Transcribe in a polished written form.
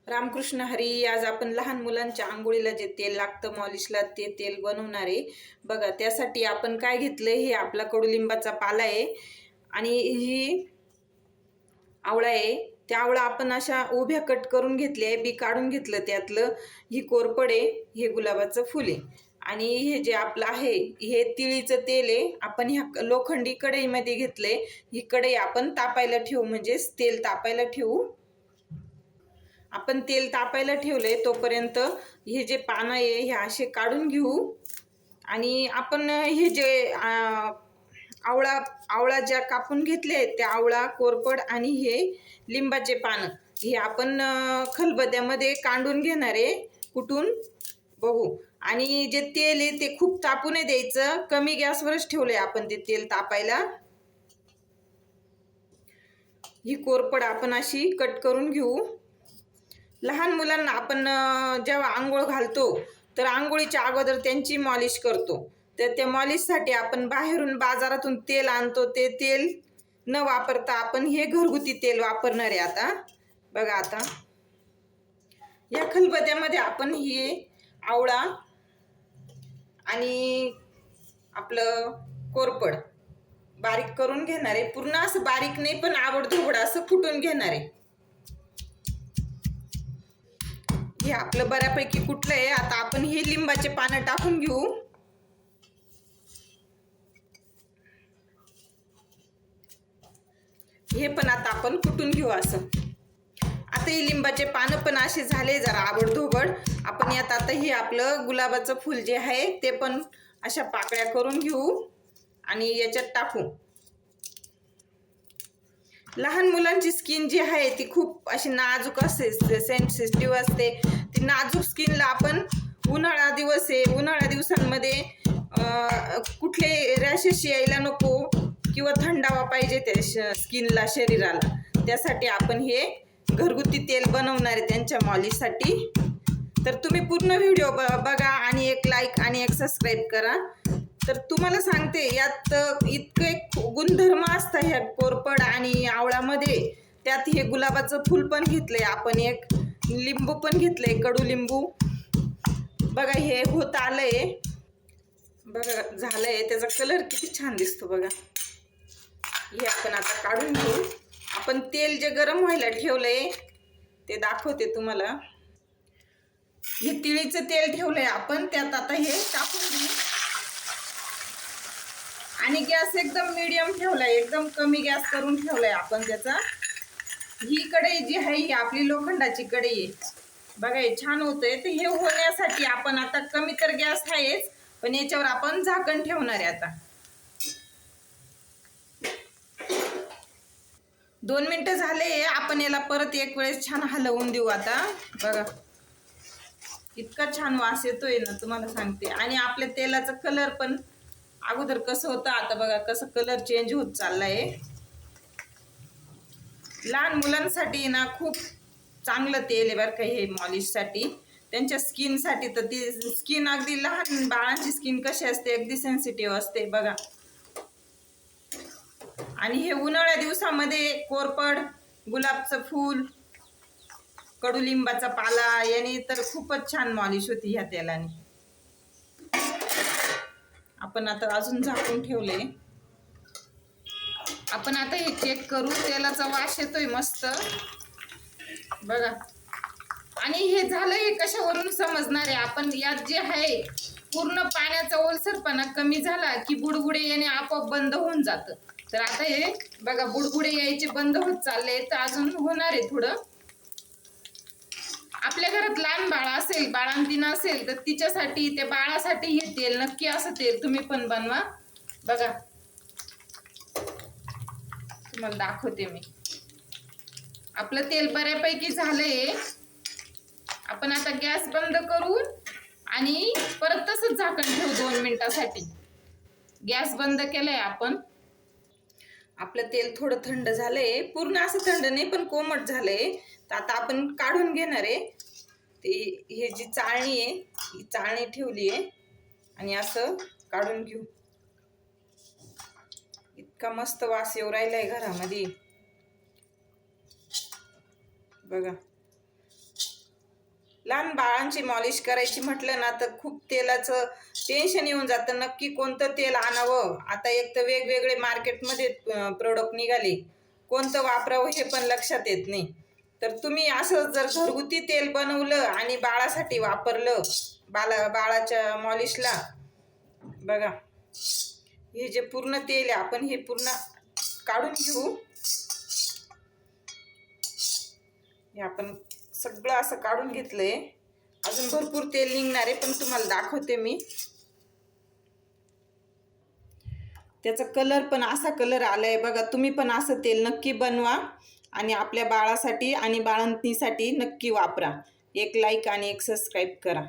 रामकृष्ण हरी. आज आपण लहान मुलांच्या आंघोळीला जे तेल लागतं मॉलिशला ते तेल बनवणार आहे. बघा त्यासाठी आपण काय घेतलंय, हे आपला कडुलिंबाचा पाला आहे आणि ही आवळा आहे. त्या आवळा आपण अशा उभ्या कट करून घेतले, बी काढून घेतलं त्यातलं. ही कोरपड आहे, हे गुलाबाचं फुल आहे आणि हे जे आपलं आहे हे तिळीचं तेल आहे. आपण ह्या लोखंडी कढईमध्ये घेतले. ही कढई आपण तापायला ठेवू, म्हणजे तेल तापायला ठेवू. आपण तेल तापायला ठेवले तोपर्यंत हे जे पानं आहे हे असे काढून घेऊ आणि आपण हे जे आवळा ज्या कापून घेतले त्या आवळा, कोरपड आणि हे लिंबाचे पानं हे आपण खलबत्त्यामध्ये काढून घेणार आहे, कुटून बघू. आणि जे तेल आहे ते खूप तापू नाही द्यायचं, कमी गॅसवरच ठेवलंय आपण ते तेल तापायला. ही कोरपड आपण अशी कट करून घेऊ. लहान मुलांना आपण जेव्हा आंघोळ घालतो तर आंघोळीच्या अगोदर त्यांची मॉलिश करतो, तर त्या मॉलिशसाठी आपण बाहेरून बाजारातून तेल आणतो. ते तेल न वापरता आपण हे घरगुती तेल वापरणार आहे. आता बघा, आता या खलबत्त्यामध्ये आपण हे आवळा आणि आपलं कोरपड बारीक करून घेणार आहे. पूर्ण असं बारीक नाही, पण आबडधोबड असं कुटून घेणार आहे. हे आपलं बऱ्यापैकी कुटलंय. आता आपण हे लिंबाचे पानं टाकून घेऊ. हे पण आता आपण कुटून घेऊ असं. आता हे लिंबाचे पानं पण असे झाले जरा आबडधोबड. आपण यात आता हे आपलं गुलाबाचं फुल जे आहे ते पण अशा पाकळ्या करून घेऊ आणि याच्यात टाकू. लहान मुलांची स्किन जी आहे ती खूप अशी नाजूक असते, सेन्सिटिव्ह असते. ती नाजूक स्किनला आपण उन्हाळा दिवस आहे, उन्हाळ्या दिवसांमध्ये कुठले रॅशेस यायला नको किंवा थंडावा पाहिजे त्या स्किनला, शरीराला. त्यासाठी आपण हे घरगुती तेल बनवणार आहे त्यांच्या मॉलिशसाठी. तर तुम्ही पूर्ण व्हिडिओ बघा आणि एक लाईक आणि एक सबस्क्राईब करा. तर तुम्हाला सांगते यात इतके गुणधर्म असतात ह्या कोरपड आणि आवळामध्ये. त्यात हे गुलाबाचं फुल पण घेतलंय आपण, एक लिंबू पण घेतलंय, कडुलिंबू. बघा हे होत आलंय, बघा झालंय. त्याचा कलर किती छान दिसतो बघा. हे आपण आता काढून घेऊ. आपण तेल जे गरम व्हायला ठेवलंय ते दाखवते तुम्हाला. हे तिळीचं तेल ठेवलंय आपण, त्यात आता हे टाकून घेऊ आणि गॅस एकदम मीडियम ठेवलाय, एकदम कमी गॅस करून ठेवलाय आपण त्याचा. ही कढई जी आहे ही आपली लोखंडाची कढई आहे. बघा हे छान होतंय. तर हे होण्यासाठी आपण आता कमी तर गॅस आहेच, पण याच्यावर आपण झाकण ठेवणार आहे. आता 2 मिनिटं झाले. आपण याला परत एक वेळेस छान हलवून देऊ. आता बघा इतका छान वास येतोय ना, तुम्हाला सांगते. आणि आपल्या तेलाचा कलर पण अगोदर कसं होतं, आता बघा कसं कलर चेंज होत चाललाय. लहान मुलांसाठी ना खूप चांगलं तेल आहे बरं का हे मॉलिशसाठी, त्यांच्या स्किनसाठी. तर ती स्किन अगदी लहान बाळांची स्किन कशी असते, अगदी सेन्सिटिव्ह असते बघा. आणि हे उन्हाळ्या दिवसामध्ये कोरपड, गुलाबचं फूल, कडुलिंबाचा पाला याने तर खूपच छान मॉलिश होती ह्या तेलाने. आपण आता अजून झाकून ठेवले. आपण आता हे चेक करू. तेलाचा वास येतोय मस्त बघा. आणि हे झालं हे कशावरून समजणार आहे आपण, यात जे आहे पूर्ण पाण्याचा ओलसरपणा कमी झाला की बुडबुडे येणे आपोआप बंद होऊन जातं. तर आता हे बघा बुडबुडे यायचे बंद होत चालले. तर अजून होणार आहे थोडं. आपल्या घरात लहान बाळ असेल, बाळंतीण असेल, तर तिच्यासाठी, त्या बाळासाठी हे तेल नक्की, असं तेल तुम्ही पण बनवा. बघा तुम्हाला दाखवते मी. आपलं तेल बऱ्यापैकी झालंय. आपण आता गॅस बंद करू आणि परत तसंच झाकण ठेवू 2 मिनिटासाठी. गॅस बंद केलाय आपण. आपलं तेल थोडं थंड झालंय, पूर्ण असं थंड नाही पण कोमट झालंय. तर आता आपण काढून घेणार आहे. ते हे जी चाळणी आहे ही चाळणी ठेवली आहे आणि असं काढून घेऊ. इतका मस्त वास येऊ राहिलाय घरामध्ये बघा. लहान बाळांची मॉलिश करायची म्हटलं ना तर खूप तेलाचं टेन्शन येऊन जातं. नक्की कोणतं तेल आणावं. आता एक तर वेगवेगळे मार्केटमध्ये प्रोडक्ट निघाले, कोणतं वापरावं हे पण लक्षात येत नाही. तर तुम्ही असं जर घरगुती तेल बनवलं आणि बाळासाठी वापरलं, बाळाच्या मॉलिशला, बघा हे जे पूर्ण तेल आहे आपण हे पूर्ण काढून घेऊ. हे आपण सगळं असं काढून घेतलंय. अजून भरपूर तेल निघणार आहे, पण तुम्हाला दाखवते मी. त्याचा कलर पण असा कलर आलाय बघा. तुम्ही पण असं तेल नक्की बनवा आणि आपल्या बाळासाठी आणि बाळंतीसाठी नक्की वापरा. एक लाईक आणि एक सबस्क्राईब करा.